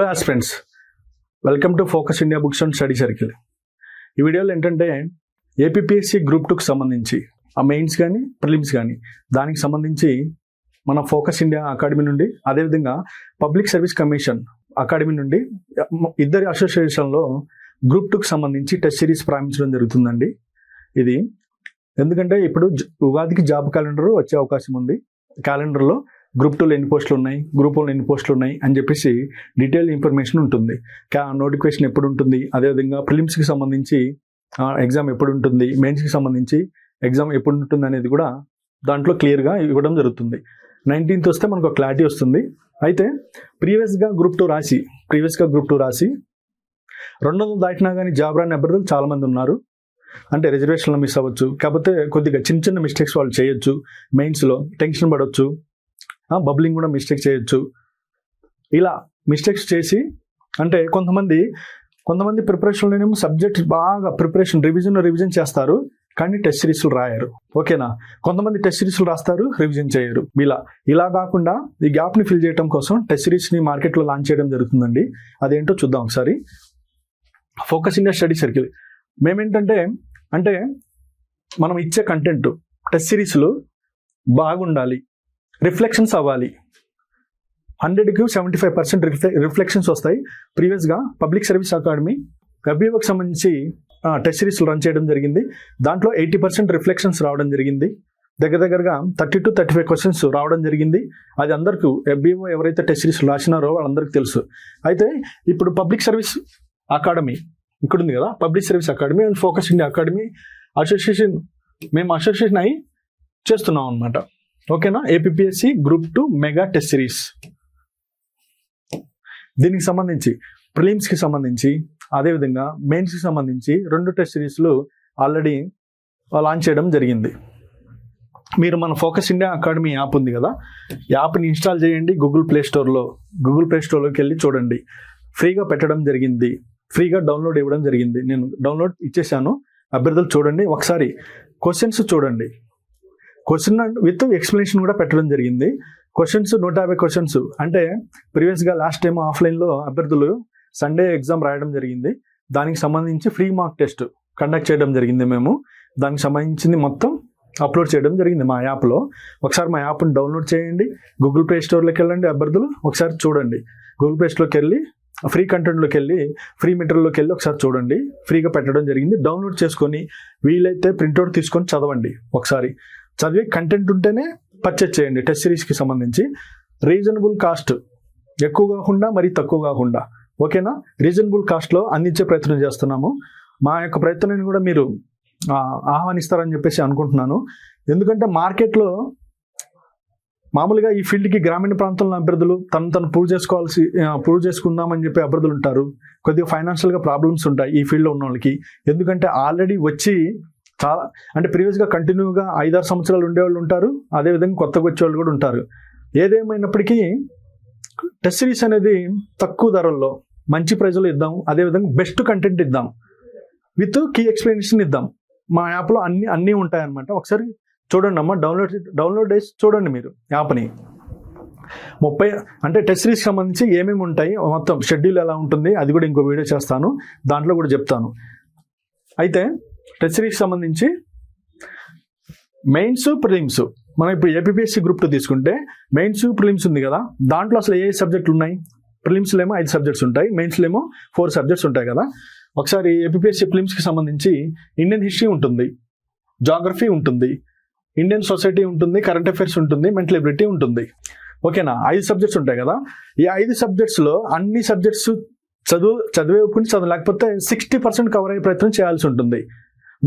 Aspirants, welcome to focus India books and study circle. ఈ వీడియోలో ఏంటంటే ఏపీపీఎస్సీ గ్రూప్ 2కి సంబంధించి ఆ మెయిన్స్ కానీ ప్రిలిమ్స్ కానీ దానికి సంబంధించి మన ఫోకస్ ఇండియా అకాడమీ నుండి, అదేవిధంగా పబ్లిక్ సర్వీస్ కమిషన్ అకాడమీ నుండి ఇద్దరి అసోసియేషన్లో గ్రూప్ 2కి సంబంధించి టెస్ట్ సిరీస్ ప్రారంభించడం జరుగుతుందండి. ఇది ఎందుకంటే ఇప్పుడు ఉగాదికి జాబ్ క్యాలెండర్ వచ్చే అవకాశం ఉంది. క్యాలెండర్లో గ్రూప్ 2లో ఎన్ని పోస్టులు ఉన్నాయి, గ్రూప్ 1లో ఎన్ని పోస్టులు ఉన్నాయి అని చెప్పేసి డీటెయిల్ ఇన్ఫర్మేషన్ ఉంటుంది. నోటిఫికేషన్ ఎప్పుడు ఉంటుంది, అదేవిధంగా ప్రిలిమ్స్కి సంబంధించి ఎగ్జామ్ ఎప్పుడు ఉంటుంది, మెయిన్స్కి సంబంధించి ఎగ్జామ్ ఎప్పుడు ఉంటుంది అనేది కూడా దాంట్లో క్లియర్గా ఇవ్వడం జరుగుతుంది. 19th వస్తే మనకు క్లారిటీ వస్తుంది. అయితే ప్రీవియస్గా గ్రూప్ 2 రాసి 200 దాటినా కానీ జాబ్ రాని అభ్యర్థులు చాలామంది ఉన్నారు. అంటే రిజర్వేషన్లో మిస్ అవ్వచ్చు, కాకపోతే కొద్దిగా చిన్న చిన్న మిస్టేక్స్ వాళ్ళు చేయొచ్చు, మెయిన్స్లో టెన్షన్ పడవచ్చు, బబ్లింగ్ కూడా మిస్టేక్ చేయొచ్చు. ఇలా మిస్టేక్స్ చేసి అంటే కొంతమంది ప్రిపరేషన్లోనేమో సబ్జెక్ట్ బాగా రివిజన్ చేస్తారు, కానీ టెస్ట్ సిరీస్లు రాయరు. ఓకేనా? కొంతమంది టెస్ట్ సిరీస్లు రాస్తారు, రివిజన్ చేయరు. ఇలా కాకుండా ఈ గ్యాప్ని ఫిల్ చేయడం కోసం టెస్ట్ సిరీస్ని మార్కెట్లో లాంచ్ చేయడం జరుగుతుందండి. అదేంటో చూద్దాం ఒకసారి. ఫోకస్ ఇండియా స్టడీ సర్కిల్ మేమేంటంటే మనం ఇచ్చే కంటెంట్ టెస్ట్ సిరీస్లు బాగుండాలి, రిఫ్లెక్షన్స్ అవ్వాలి. 100కి 75% రిఫ్లెక్షన్స్ వస్తాయి. ప్రీవియస్గా పబ్లిక్ సర్వీస్ అకాడమీ WBOకి సంబంధించి టెస్ట్ సిరీస్లు రన్ చేయడం జరిగింది. దాంట్లో 80% రిఫ్లెక్షన్స్ రావడం జరిగింది. దగ్గరగా 30 to 35 క్వశ్చన్స్ రావడం జరిగింది. అది అందరికీ WBO ఎవరైతే టెస్ట్ సిరీస్ రాసినారో వాళ్ళందరికీ తెలుసు. అయితే ఇప్పుడు పబ్లిక్ సర్వీస్ అకాడమీ ఇక్కడ ఉంది కదా, public service academy and focus India academy మేము అసోసియేషన్ అయి చేస్తున్నాం అనమాట. ఓకేనా? APPSC group 2 mega test series. దీనికి సంబంధించి ప్రిలిమ్స్కి సంబంధించి అదేవిధంగా మెయిన్స్కి సంబంధించి 2 టెస్ట్ సిరీస్లు ఆల్రెడీ లాంచ్ చేయడం జరిగింది. మీరు మన ఫోకస్ ఇండియా అకాడమీ యాప్ ఉంది కదా, యాప్ని ఇన్స్టాల్ చేయండి. గూగుల్ ప్లే స్టోర్లోకి వెళ్ళి చూడండి. ఫ్రీగా పెట్టడం జరిగింది, ఫ్రీగా డౌన్లోడ్ ఇవ్వడం జరిగింది. నేను డౌన్లోడ్ ఇచ్చేసాను. అభ్యర్థులు చూడండి, ఒకసారి క్వశ్చన్స్ చూడండి. క్వశ్చన్ విత్ ఎక్స్ప్లెనేషన్ కూడా పెట్టడం జరిగింది. Questions 150 questions. అంటే ప్రీవియస్గా లాస్ట్ టైం ఆఫ్లైన్లో అభ్యర్థులు సండే ఎగ్జామ్ రాయడం జరిగింది. దానికి సంబంధించి ఫ్రీ మార్క్ టెస్ట్ కండక్ట్ చేయడం జరిగింది. మేము దానికి సంబంధించింది మొత్తం అప్లోడ్ చేయడం జరిగింది మా యాప్లో. ఒకసారి మా యాప్ని డౌన్లోడ్ చేయండి. గూగుల్ ప్లే స్టోర్లోకి వెళ్ళండి, అభ్యర్థులు ఒకసారి చూడండి. గూగుల్ ప్లే స్టోర్కి వెళ్ళి ఫ్రీ కంటెంట్లోకి వెళ్ళి ఫ్రీ మెటీరియల్లోకి వెళ్ళి ఒకసారి చూడండి. ఫ్రీగా పెట్టడం జరిగింది. డౌన్లోడ్ చేసుకొని వీలైతే ప్రింట్అవుట్ తీసుకొని చదవండి. ఒకసారి చదివి కంటెంట్ ఉంటేనే పర్చేజ్ చేయండి. టెస్ట్ సిరీస్కి సంబంధించి రీజనబుల్ కాస్ట్, ఎక్కువ కాకుండా మరీ తక్కువ కాకుండా, ఓకేనా? రీజనబుల్ కాస్ట్లో అందించే ప్రయత్నం చేస్తున్నాము. మా యొక్క ప్రయత్నాన్ని కూడా మీరు ఆహ్వానిస్తారని చెప్పేసి అనుకుంటున్నాను. ఎందుకంటే మార్కెట్లో మామూలుగా ఈ ఫీల్డ్కి గ్రామీణ ప్రాంతంలో అభ్యర్థులు తను ప్రూవ్ చేసుకుందామని చెప్పి అభ్యర్థులు ఉంటారు. కొద్దిగా ఫైనాన్షియల్గా ప్రాబ్లమ్స్ ఉంటాయి ఈ ఫీల్డ్లో ఉన్న వాళ్ళకి. ఎందుకంటే ఆల్రెడీ వచ్చి చాలా అంటే ప్రీవియస్గా కంటిన్యూగా 5-6 సంవత్సరాలు ఉండేవాళ్ళు ఉంటారు, అదేవిధంగా కొత్తగా వచ్చేవాళ్ళు కూడా ఉంటారు. ఏదేమైనప్పటికీ టెస్ట్ సిరీస్ అనేది తక్కువ ధరల్లో మంచి ప్రైజ్లో ఇద్దాం, అదేవిధంగా బెస్ట్ కంటెంట్ ఇద్దాం, విత్ కీ ఎక్స్ప్లెనేషన్ ఇద్దాం. మా యాప్లో అన్నీ ఉంటాయన్నమాట. ఒకసారి చూడండి అమ్మా, డౌన్లోడ్ చేసి చూడండి మీరు యాప్ని. 30 అంటే టెస్ట్ సిరీస్కి సంబంధించి ఏమేమి ఉంటాయి, మొత్తం షెడ్యూల్ ఎలా ఉంటుంది అది కూడా ఇంకో వీడియో చేస్తాను, దాంట్లో కూడా చెప్తాను. అయితే టెస్ట్ సిరీస్కి సంబంధించి మెయిన్స్ ప్రిలిమ్స్, మనం ఇప్పుడు ఏపీపీఎస్సీ గ్రూప్ 2 తీసుకుంటే మెయిన్స్ ప్రిలిమ్స్ ఉంది కదా, దాంట్లో అసలు ఏ సబ్జెక్టులు ఉన్నాయి? ప్రిలిమ్స్లో ఏమో 5 సబ్జెక్ట్స్ ఉంటాయి, మెయిన్స్లో ఏమో 4 సబ్జెక్ట్స్ ఉంటాయి కదా. ఒకసారి ఏపీపీఎస్సీ ప్రిలిమ్స్కి సంబంధించి ఇండియన్ హిస్టరీ ఉంటుంది, జాగ్రఫీ ఉంటుంది, ఇండియన్ సొసైటీ ఉంటుంది, కరెంట్ అఫైర్స్ ఉంటుంది, మెంటల్ ఎబిలిటీ ఉంటుంది. ఓకేనా? 5 సబ్జెక్ట్స్ ఉంటాయి కదా. ఈ 5 సబ్జెక్ట్స్లో అన్ని సబ్జెక్ట్స్ చదవలేకపోతే 60% కవర్ అయ్యే ప్రయత్నం చేయాల్సి ఉంటుంది.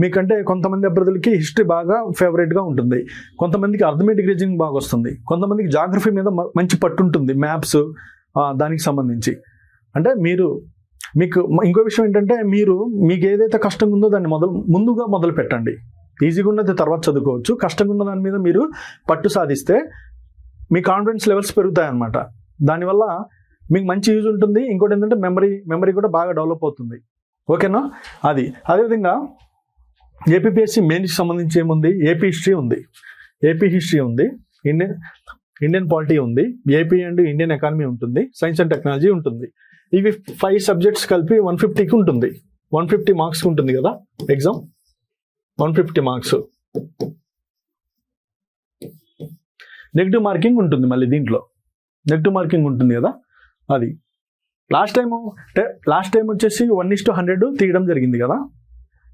మీకంటే కొంతమంది అభ్యర్థులకి హిస్టరీ బాగా ఫేవరెట్గా ఉంటుంది, కొంతమందికి అర్థమెటిక్ రీజనింగ్ బాగా వస్తుంది, కొంతమందికి జాగ్రఫీ మీద మంచి పట్టు ఉంటుంది, మ్యాప్స్ దానికి సంబంధించి. అంటే మీకు ఇంకో విషయం ఏంటంటే మీకు ఏదైతే కష్టంగా ఉందో దాన్ని ముందుగా మొదలు పెట్టండి. ఈజీగా ఉన్నది తర్వాత చదువుకోవచ్చు. కష్టంగా ఉన్న దాని మీద మీరు పట్టు సాధిస్తే మీ కాన్ఫిడెన్స్ లెవెల్స్ పెరుగుతాయన్నమాట. దానివల్ల మీకు మంచి యూజ్ ఉంటుంది. ఇంకోటి ఏంటంటే మెమరీ కూడా బాగా డెవలప్ అవుతుంది. ఓకేనా? అదేవిధంగా ఏపీపీఎస్సీ మెయిన్స్కి సంబంధించి ఏముంది? ఏపీ హిస్టరీ ఉంది, ఇండియన్ పాలిటీ ఉంది, ఏపీ అండ్ ఇండియన్ ఎకానమీ ఉంటుంది, సైన్స్ అండ్ టెక్నాలజీ ఉంటుంది. ఇవి 5 సబ్జెక్ట్స్ కలిపి 150కి ఉంటుంది. 150 మార్క్స్కి ఉంటుంది కదా ఎగ్జామ్. 150 మార్క్స్. నెగిటివ్ మార్కింగ్ ఉంటుంది మళ్ళీ దీంట్లో. నెగిటివ్ మార్కింగ్ ఉంటుంది కదా అది. లాస్ట్ టైం వచ్చేసి 1:100 తీయడం జరిగింది కదా.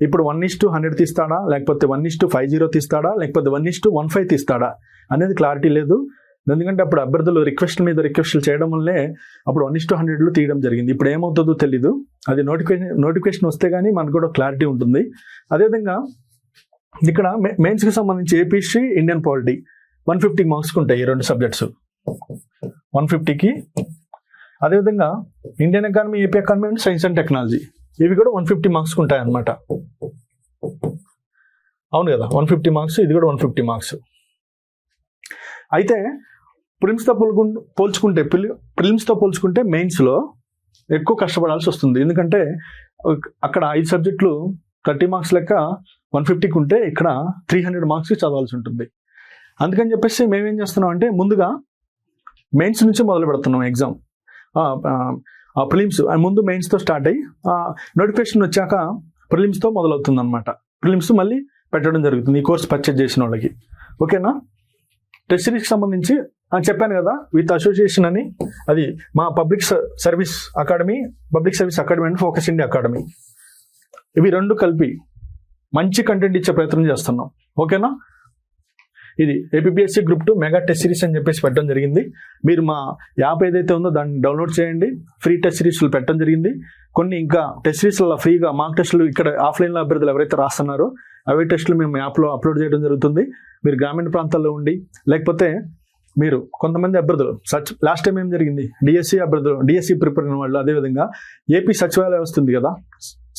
ఇప్పుడు 1:100 తీస్తాడా, లేకపోతే 1:50 తీస్తాడా, లేకపోతే 1:15 తీస్తాడా అనేది క్లారిటీ లేదు. ఎందుకంటే అప్పుడు అభ్యర్థులు రిక్వెస్ట్ల మీద రిక్వెస్ట్లు చేయడం వల్లే అప్పుడు 1:100 తీయడం జరిగింది. ఇప్పుడు ఏమవుతుందో తెలీదు. అది నోటిఫికేషన్ వస్తే కానీ మనకు కూడా క్లారిటీ ఉంటుంది. అదేవిధంగా ఇక్కడ మెయిన్స్కి సంబంధించి ఏపీ హిస్టరీ, ఇండియన్ పాలిటీ 150 మార్క్స్కి ఉంటాయి ఈ 2 సబ్జెక్ట్స్ 150కి. అదేవిధంగా Indian economy, AP economy and science and technology ఇవి కూడా 150 మార్క్స్కి ఉంటాయి అన్నమాట. అవును కదా, 150 మార్క్స్, ఇది కూడా 150 మార్క్స్. అయితే ప్రిలిమ్స్తో పోల్చుకుంటే మెయిన్స్లో ఎక్కువ కష్టపడాల్సి వస్తుంది. ఎందుకంటే అక్కడ 5 సబ్జెక్టులు 30 మార్క్స్ లెక్క 150కి ఉంటే ఇక్కడ 300 మార్క్స్కి చదవాల్సి ఉంటుంది. అందుకని చెప్పేసి మేమేం చేస్తున్నాం అంటే ముందుగా మెయిన్స్ నుంచి మొదలు పెడుతున్నాం ఎగ్జామ్. ప్రిలిమ్స్ ముందు మెయిన్స్తో స్టార్ట్ అయ్యి నోటిఫికేషన్ వచ్చాక ప్రిలిమ్స్తో మొదలవుతుంది అనమాట. ప్రిలిమ్స్ మళ్ళీ పెట్టడం జరుగుతుంది ఈ కోర్స్ పర్చేజ్ చేసిన వాళ్ళకి. ఓకేనా. టెస్ట్ సిరీస్కి సంబంధించి చెప్పాను కదా విత్ అసోసియేషన్ అని, అది మా public service academy and focus India academy, ఇవి 2 కలిపి మంచి కంటెంట్ ఇచ్చే ప్రయత్నం చేస్తున్నాం. ఓకేనా. ఇది APPSC group 2 mega test series అని చెప్పేసి పెట్టడం జరిగింది. మీరు మా యాప్ ఏదైతే ఉందో దాన్ని డౌన్లోడ్ చేయండి. ఫ్రీ టెస్ట్ సిరీస్లు పెట్టడం జరిగింది. కొన్ని ఇంకా టెస్ట్ సిరీస్లలో ఫ్రీగా మాక్ టెస్టులు ఇక్కడ ఆఫ్లైన్లో అభ్యర్థులు ఎవరైతే రాస్తున్నారో అవే టెస్టులు మేము యాప్లో అప్లోడ్ చేయడం జరుగుతుంది. మీరు గ్రామీణ ప్రాంతాల్లో ఉండి, లేకపోతే మీరు కొంతమంది అభ్యర్థులు లాస్ట్ టైం ఏం జరిగింది, డిఎస్సి ప్రిపేర్ అయిన వాళ్ళు, అదేవిధంగా ఏపీ సచివాలయ వస్తుంది కదా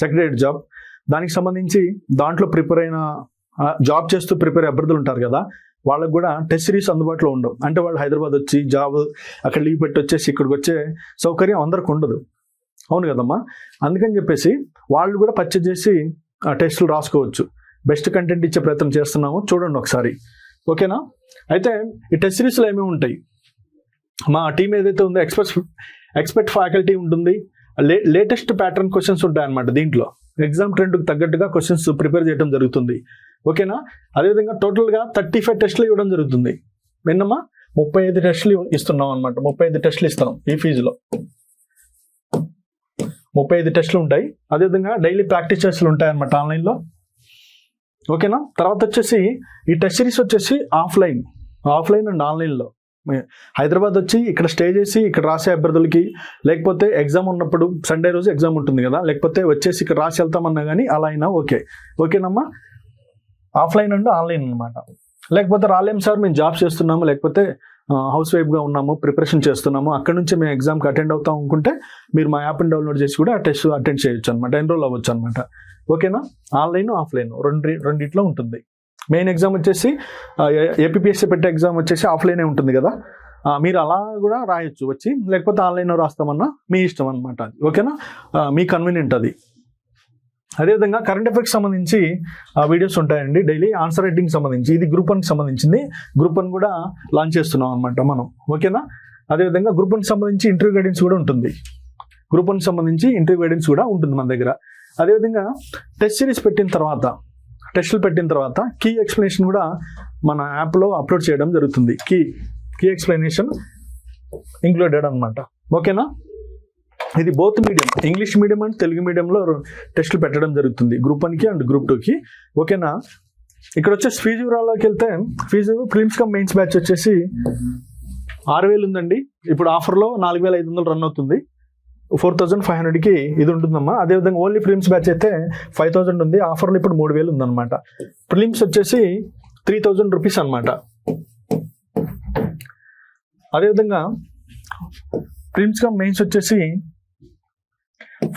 సెక్రటరియట్ జాబ్, దానికి సంబంధించి దాంట్లో ప్రిపేర్ అయిన జాబ్ చేస్తూ ప్రిపేర్ అభ్యర్థులు ఉంటారు కదా, వాళ్ళకు కూడా టెస్ట్ సిరీస్ అందుబాటులో ఉండవు. అంటే వాళ్ళు హైదరాబాద్ వచ్చి జాబ్ అక్కడ లీవ్ పెట్టి వచ్చేసి ఇక్కడికి వచ్చే సౌకర్యం అందరికి ఉండదు. అవును కదమ్మా. అందుకని చెప్పేసి వాళ్ళు కూడా పర్చేజ్ చేసి ఆ టెస్టులు రాసుకోవచ్చు. బెస్ట్ కంటెంట్ ఇచ్చే ప్రయత్నం చేస్తున్నాము, చూడండి ఒకసారి. ఓకేనా. అయితే ఈ టెస్ట్ సిరీస్లో ఏమేమి ఉంటాయి, మా టీం ఏదైతే ఉందో ఎక్స్పర్ట్ ఫ్యాకల్టీ ఉంటుంది. లేటెస్ట్ ప్యాటర్న్ క్వశ్చన్స్ ఉంటాయన్నమాట. దీంట్లో ఎగ్జామ్ ట్రెండ్కి తగ్గట్టుగా క్వశ్చన్స్ ప్రిపేర్ చేయడం జరుగుతుంది. ఓకేనా. అదేవిధంగా టోటల్గా 35 టెస్టులు ఇవ్వడం జరుగుతుంది. విన్నమ్మా, 35 టెస్టులు ఇస్తున్నాం అనమాట. 35 టెస్టులు ఇస్తున్నాం ఈ ఫీజులో. 35 టెస్టులు ఉంటాయి. అదేవిధంగా డైలీ ప్రాక్టీస్ టెస్టులు ఉంటాయి అనమాట ఆన్లైన్లో. ఓకేనా. తర్వాత వచ్చేసి ఈ టెస్ట్ సిరీస్ వచ్చేసి ఆఫ్లైన్ అండ్ ఆన్లైన్లో హైదరాబాద్ వచ్చి ఇక్కడ స్టే చేసి ఇక్కడ రాసే అభ్యర్థులకి, లేకపోతే ఎగ్జామ్ ఉన్నప్పుడు సండే రోజు ఎగ్జామ్ ఉంటుంది కదా, లేకపోతే వచ్చేసి ఇక్కడ రాసి వెళ్తామన్నా కానీ అలా అయినా ఓకేనమ్మా. ఆఫ్లైన్ అండ్ ఆన్లైన్ అనమాట. లేకపోతే రాలేం సార్ మేము జాబ్ చేస్తున్నాము, లేకపోతే హౌస్ వైఫ్గా ఉన్నాము, ప్రిపరేషన్ చేస్తున్నాము, అక్కడ నుంచి మేము ఎగ్జామ్కి అటెండ్ అవుతాం అనుకుంటే మీరు మా యాప్ని డౌన్లోడ్ చేసి కూడా ఆ టెస్ట్ అటెండ్ చేయొచ్చు అనమాట, ఎన్రోల్ అవ్వచ్చు అనమాట. ఓకేనా. ఆన్లైన్ ఆఫ్లైన్ రెండిట్లో ఉంటుంది. మెయిన్ ఎగ్జామ్ వచ్చేసి ఏపీపీఎస్సీ పెట్టే ఎగ్జామ్ వచ్చేసి ఆఫ్లైనే ఉంటుంది కదా, మీరు అలా కూడా రాయొచ్చు వచ్చి, లేకపోతే ఆన్లైన్లో రాస్తామన్నా మీ ఇష్టం అనమాట. అది ఓకేనా, మీ కన్వీనియంట్ అది. అదేవిధంగా కరెంట్ అఫైర్స్కి సంబంధించి వీడియోస్ ఉంటాయండి డైలీ. ఆన్సర్ రైటింగ్కి సంబంధించి ఇది గ్రూప్ 1కి సంబంధించింది. గ్రూప్ 1 కూడా లాంచ్ చేస్తున్నాం అనమాట మనం. ఓకేనా. అదేవిధంగా గ్రూప్ 1కి సంబంధించి ఇంటర్వ్యూ గైడెన్స్ కూడా ఉంటుంది. గ్రూప్ 1కి సంబంధించి ఇంటర్వ్యూ గైడెన్స్ కూడా ఉంటుంది మన దగ్గర. అదేవిధంగా టెస్టులు పెట్టిన తర్వాత కీ ఎక్స్ప్లెనేషన్ కూడా మన యాప్లో అప్లోడ్ చేయడం జరుగుతుంది. కీ ఎక్స్ప్లెనేషన్ ఇంక్లూడెడ్ అనమాట. ఓకేనా. ఇది both medium, English medium and Telugu మీడియంలో టెస్టులు పెట్టడం జరుగుతుంది గ్రూప్ 1కి అండ్ గ్రూప్ 2కి. ఓకేనా. ఇక్కడ వచ్చేసి ఫీజు వివరాల్లోకి వెళ్తే fees prelims cum mains batch వచ్చేసి 6,000 ఉందండి. ఇప్పుడు ఆఫర్లో 4,500 రన్ అవుతుంది. 4,500కి ఇది ఉంటుందమ్మా. అదేవిధంగా ఓన్లీ ప్రిలిమ్స్ బ్యాచ్ అయితే 5,000 ఉంది. ఆఫర్లో ఇప్పుడు 3,000 ఉందన్నమాట. ప్రిలిమ్స్ వచ్చేసి 3,000 రూపీస్ అనమాట. అదేవిధంగా ప్రిలిమ్స్ కమ్ మెయిన్స్ వచ్చేసి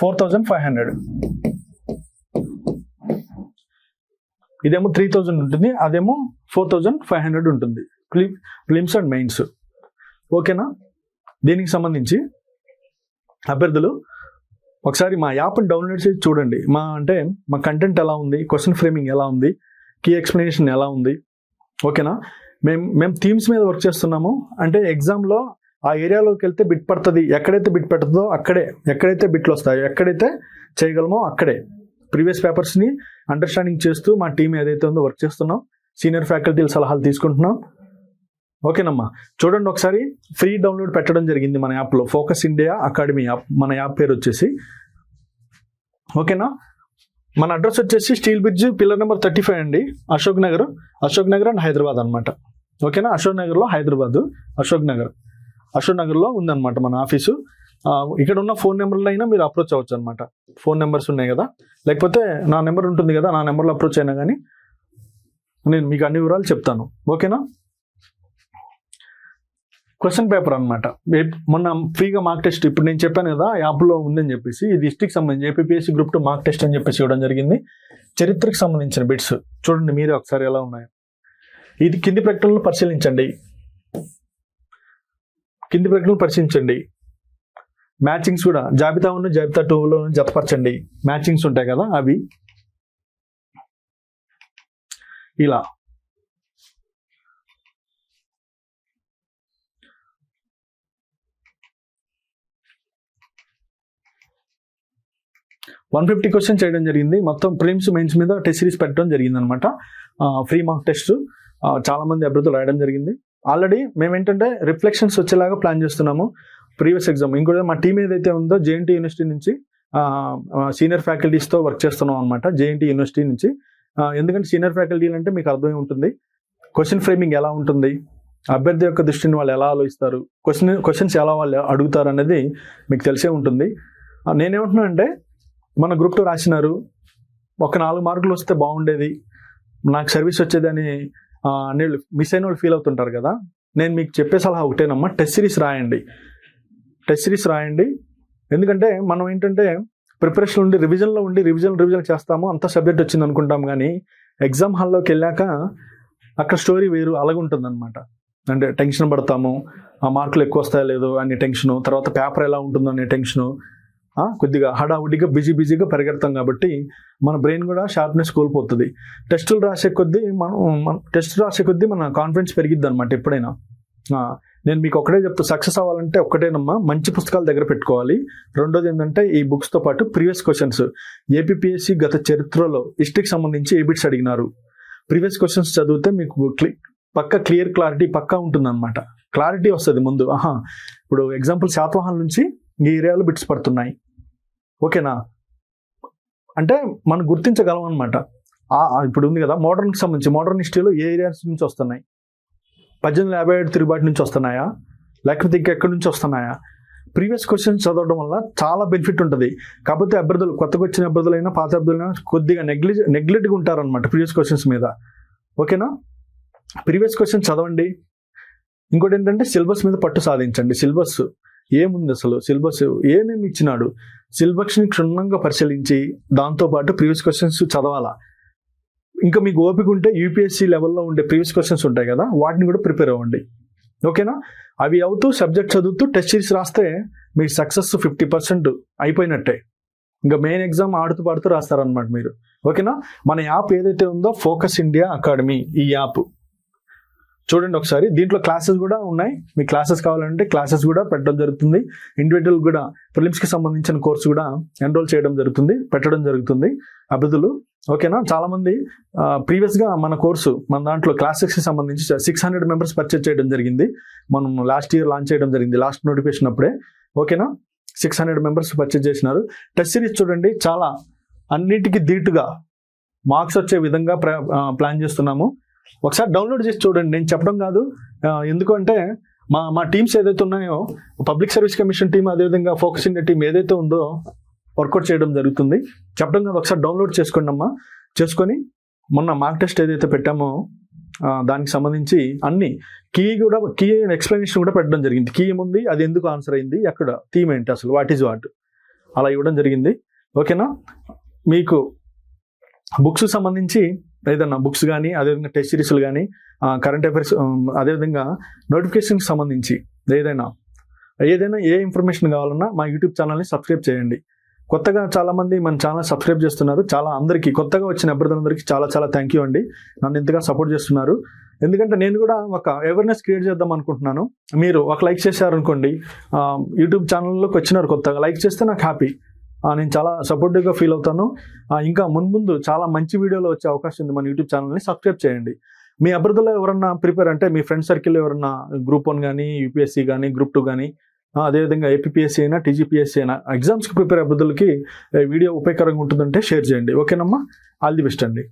4,500. ఇదేమో 3,000 ఉంటుంది, అదేమో 4,500 ఉంటుంది ప్రిలిమ్స్ అండ్ మెయిన్స్. ఓకేనా. దీనికి సంబంధించి అభ్యర్థులు ఒకసారి మా యాప్ని డౌన్లోడ్ చేసి చూడండి. మా కంటెంట్ ఎలా ఉంది, క్వశ్చన్ ఫ్రేమింగ్ ఎలా ఉంది, కీ ఎక్స్ప్లెనేషన్ ఎలా ఉంది. ఓకేనా. మేము థీమ్స్ మీద వర్క్ చేస్తున్నాము. అంటే ఎగ్జామ్లో ఆ ఏరియాలోకి వెళ్తే బిట్ పడుతుంది. ఎక్కడైతే బిట్ పెట్టదో అక్కడే, ఎక్కడైతే బిట్లు వస్తాయో, ఎక్కడైతే చేయగలమో అక్కడే ప్రీవియస్ పేపర్స్ని అండర్స్టాండింగ్ చేస్తూ మా టీం ఏదైతే ఉందో వర్క్ చేస్తున్నాం. సీనియర్ ఫ్యాకల్టీల సలహాలు తీసుకుంటున్నాం. ఓకేనమ్మా, చూడండి ఒకసారి ఫ్రీ డౌన్లోడ్ పెట్టడం జరిగింది మన యాప్లో, ఫోకస్ ఇండియా అకాడమీ యాప్. మన యాప్ పేరు వచ్చేసి, ఓకేనా, మన అడ్రస్ వచ్చేసి స్టీల్ బ్రిడ్జ్ పిల్లర్ నెంబర్ 35 అండి, అశోక్ నగర్ అండ్ హైదరాబాద్ అనమాట. ఓకేనా, అశోక్ నగర్లో హైదరాబాద్, అశోక్ నగర్లో ఉందన్నమాట మన ఆఫీసు. ఇక్కడ ఉన్న ఫోన్ నెంబర్లో అయినా మీరు అప్రోచ్ అవ్వచ్చు అనమాట. ఫోన్ నెంబర్స్ ఉన్నాయి కదా, లేకపోతే నా నెంబర్ ఉంటుంది కదా, నా నెంబర్లో అప్రోచ్ అయినా కానీ నేను మీకు అన్ని వివరాలు చెప్తాను. ఓకేనా, క్వశ్చన్ పేపర్ అనమాట. మొన్న ఫ్రీగా మార్క్ టెస్ట్ ఇప్పుడు నేను చెప్పాను కదా యాప్లో ఉందని చెప్పేసి, ఇది హిస్టరీకి సంబంధించి ఏపీఎస్సీ గ్రూప్ 2 మార్క్ టెస్ట్ అని చెప్పేసి ఇవ్వడం జరిగింది. చరిత్రకు సంబంధించిన బిట్స్ చూడండి మీరే ఒకసారి ఎలా ఉన్నాయో. ఇది కింది ప్రకటనలు పరిశీలించండి. మ్యాచింగ్స్ కూడా జాబితా 1 జాబితా 2లో జతపరచండి. మ్యాచింగ్స్ ఉంటాయి కదా అవి ఇలా. $150 క్వశ్చన్ చేయడం జరిగింది. మొత్తం ప్రిలిమ్స్ మెయిన్స్ మీద టెస్ట్ సిరీస్ పెట్టడం జరిగింది అనమాట. ఫ్రీ మార్క్ టెస్ట్ చాలా మంది అభ్యర్థులు రాయడం జరిగింది. ఆల్రెడీ మేము ఏంటంటే రిఫ్లెక్షన్స్ వచ్చేలాగా ప్లాన్ చేస్తున్నాము. ప్రీవియస్ ఎగ్జామ్ ఇంకోటి మా టీం ఏదైతే ఉందో జేఎన్టీ యూనివర్సిటీ నుంచి సీనియర్ ఫ్యాకల్టీస్తో వర్క్ చేస్తున్నాం అనమాట. జేఎన్టీ యూనివర్సిటీ నుంచి, ఎందుకంటే సీనియర్ ఫ్యాకల్టీలు అంటే మీకు అర్థమై ఉంటుంది, క్వశ్చన్ ఫ్రేమింగ్ ఎలా ఉంటుంది, అభ్యర్థి యొక్క దృష్టిని వాళ్ళు ఎలా ఆలోచిస్తారు, క్వశ్చన్స్ ఎలా వాళ్ళు అడుగుతారు అనేది మీకు తెలిసే ఉంటుంది. నేనేమంటున్నా అంటే, మన గ్రూప్ 2 రాసినారు, ఒక 4 మార్కులు వస్తే బాగుండేది, నాకు సర్వీస్ వచ్చేదని మిస్ అయిన వాళ్ళు ఫీల్ అవుతుంటారు కదా. నేను మీకు చెప్పే సలహా ఒకటేనమ్మా, టెస్ట్ సిరీస్ రాయండి. ఎందుకంటే మనం ఏంటంటే ప్రిపరేషన్ ఉండి రివిజన్ చేస్తాము, అంత సబ్జెక్ట్ వచ్చింది అనుకుంటాం, కానీ ఎగ్జామ్ హాల్లోకి వెళ్ళాక అక్కడ స్టోరీ వేరు అలాగుంటుంది అనమాట. అంటే టెన్షన్ పడతాము, ఆ మార్కులు ఎక్కువ వస్తాయో లేదో అనే టెన్షను, తర్వాత పేపర్ ఎలా ఉంటుందో అనే టెన్షను, కొద్దిగా హడావుడిగా బిజీగా పరిగెడతాం కాబట్టి మన బ్రెయిన్ కూడా షార్ప్నెస్ కోల్పోతుంది. టెస్ట్ రాసే కొద్దీ మన కాన్ఫిడెన్స్ పెరిగిద్ది అనమాట. ఎప్పుడైనా నేను మీకు ఒకటే చెప్తా, సక్సెస్ అవ్వాలంటే ఒక్కటేనమ్మా, మంచి పుస్తకాలు దగ్గర పెట్టుకోవాలి. రెండోది ఏంటంటే ఈ బుక్స్తో పాటు ప్రీవియస్ క్వశ్చన్స్, ఏపీఎస్సీ గత చరిత్రలో హిస్టరీకి సంబంధించి ఏ బిట్స్ అడిగినారు, ప్రీవియస్ క్వశ్చన్స్ చదివితే మీకు క్లారిటీ పక్కా ఉంటుందన్నమాట. క్లారిటీ వస్తుంది ముందు. ఇప్పుడు ఎగ్జాంపుల్ శాతవాహనం నుంచి ఈ ఏరియాలో బిట్స్ పడుతున్నాయి, ఓకేనా, అంటే మనం గుర్తించగలం అనమాట. ఇప్పుడు ఉంది కదా మోడర్న్కి సంబంధించి, మోడర్న్ హిస్టరీలో ఏ ఏరియాస్ నుంచి వస్తున్నాయి, 1857 తిరుగుబాటు నుంచి వస్తున్నాయా, లేకపోతే ఇంకెక్కడి నుంచి వస్తున్నాయా, ప్రీవియస్ క్వశ్చన్స్ చదవడం వల్ల చాలా బెనిఫిట్ ఉంటుంది. కాకపోతే అభ్యర్థులు, కొత్తగా వచ్చిన అభ్యర్థులైనా పాత అభ్యర్థులైనా కొద్దిగా నెగ్లెక్ట్గా ఉంటారనమాట ప్రీవియస్ క్వశ్చన్స్ మీద. ఓకేనా, ప్రీవియస్ క్వశ్చన్స్ చదవండి. ఇంకోటి ఏంటంటే సిలబస్ మీద పట్టు సాధించండి. సిలబస్ ఏముంది, అసలు సిలబస్ ఏమేమి ఇచ్చినాడు, సిలబస్ని క్షుణ్ణంగా పరిశీలించి దాంతోపాటు ప్రీవియస్ క్వశ్చన్స్ చదవాలా. ఇంకా మీకు ఓపిక ఉంటే యూపీఎస్సీ లెవెల్లో ఉండే ప్రీవియస్ క్వశ్చన్స్ ఉంటాయి కదా, వాటిని కూడా ప్రిపేర్ అవ్వండి. ఓకేనా, అవి అవుతూ సబ్జెక్ట్ చదువుతూ టెస్ట్ సిరీస్ రాస్తే మీ సక్సెస్ 50% అయిపోయినట్టే. ఇంకా మెయిన్ ఎగ్జామ్ ఆడుతూ పాడుతూ రాస్తారనమాట మీరు. ఓకేనా, మన యాప్ ఏదైతే ఉందో ఫోకస్ ఇండియా అకాడమీ, ఈ యాప్ చూడండి ఒకసారి. దీంట్లో క్లాసెస్ కూడా ఉన్నాయి, మీకు క్లాసెస్ కావాలంటే క్లాసెస్ కూడా పెట్టడం జరుగుతుంది. ఇండివిజువల్ కూడా ప్రిలిమ్స్కి సంబంధించిన కోర్సు కూడా ఎన్రోల్ పెట్టడం జరుగుతుంది అభ్యర్థులు. ఓకేనా, చాలామంది ప్రీవియస్గా మన దాంట్లో క్లాసెస్కి సంబంధించి 600 మెంబర్స్ పర్చేజ్ చేయడం జరిగింది. మనం లాస్ట్ ఇయర్ లాంచ్ చేయడం జరిగింది, లాస్ట్ నోటిఫికేషన్ అప్పుడే. ఓకేనా, 600 మెంబర్స్ పర్చేజ్ చేసినారు. టెస్ట్ సిరీస్ చూడండి, చాలా అన్నిటికీ ధీటుగా మార్క్స్ వచ్చే విధంగా ప్లాన్ చేస్తున్నాము. ఒకసారి డౌన్లోడ్ చేసి చూడండి. నేను చెప్పడం కాదు, ఎందుకంటే మా టీమ్స్ ఏదైతే ఉన్నాయో, పబ్లిక్ సర్వీస్ కమిషన్ టీం, అదేవిధంగా ఫోకస్ ఇండియా టీం ఏదైతే ఉందో వర్కౌట్ చేయడం జరుగుతుంది. చెప్పడం కాదు, ఒకసారి డౌన్లోడ్ చేసుకోండి అమ్మా. చేసుకొని మొన్న మార్క్ టెస్ట్ ఏదైతే పెట్టామో దానికి సంబంధించి అన్ని కీ ఎక్స్ప్లెనేషన్ కూడా పెట్టడం జరిగింది. కీ ఏముంది, అది ఎందుకు ఆన్సర్ అయింది, ఎక్కడ థీమ్ ఏంటి, అసలు వాట్ ఈజ్ వాట్, అలా ఇవ్వడం జరిగింది. ఓకేనా, మీకు బుక్స్ సంబంధించి ఏదైనా బుక్స్ కానీ, అదేవిధంగా టెస్ట్ సిరీస్లు కానీ, కరెంట్ అఫైర్స్, అదేవిధంగా నోటిఫికేషన్కి సంబంధించి ఏదైనా ఏ ఇన్ఫర్మేషన్ కావాలన్నా మా యూట్యూబ్ ఛానల్ని సబ్స్క్రైబ్ చేయండి. కొత్తగా చాలామంది మన ఛానల్ సబ్స్క్రైబ్ చేస్తున్నారు. అందరికీ కొత్తగా వచ్చిన అభ్యర్థులందరికీ చాలా థ్యాంక్ యూ అండి. నన్ను ఇంతగా సపోర్ట్ చేస్తున్నారు. ఎందుకంటే నేను కూడా ఒక అవేర్నెస్ క్రియేట్ చేద్దాం అనుకుంటున్నాను. మీరు ఒక లైక్ చేశారనుకోండి, యూట్యూబ్ ఛానల్లోకి వచ్చినారు కొత్తగా, లైక్ చేస్తే నాకు హ్యాపీ, నేను చాలా సపోర్టివ్గా ఫీల్ అవుతాను. ఇంకా ముందు చాలా మంచి వీడియోలు వచ్చే అవకాశం ఉంది. మన యూట్యూబ్ ఛానల్ని సబ్స్క్రైబ్ చేయండి. మీ అభ్యర్థులు ఎవరన్నా ప్రిపేర్ అంటే మీ ఫ్రెండ్ సర్కిల్లో ఎవరన్నా గ్రూప్ 1 కానీ, యూపీఎస్సీ కానీ, గ్రూప్ 2 కానీ, అదేవిధంగా ఏపీఎస్సీ అయినా, టీజీపీఎస్సీ అయినా ఎగ్జామ్స్కి ప్రిపేర్ అభ్యర్థులకి వీడియో ఉపయోగకరంగా ఉంటుందంటే షేర్ చేయండి. ఓకేనమ్మా, ఆల్ ది బెస్ట్ అండి.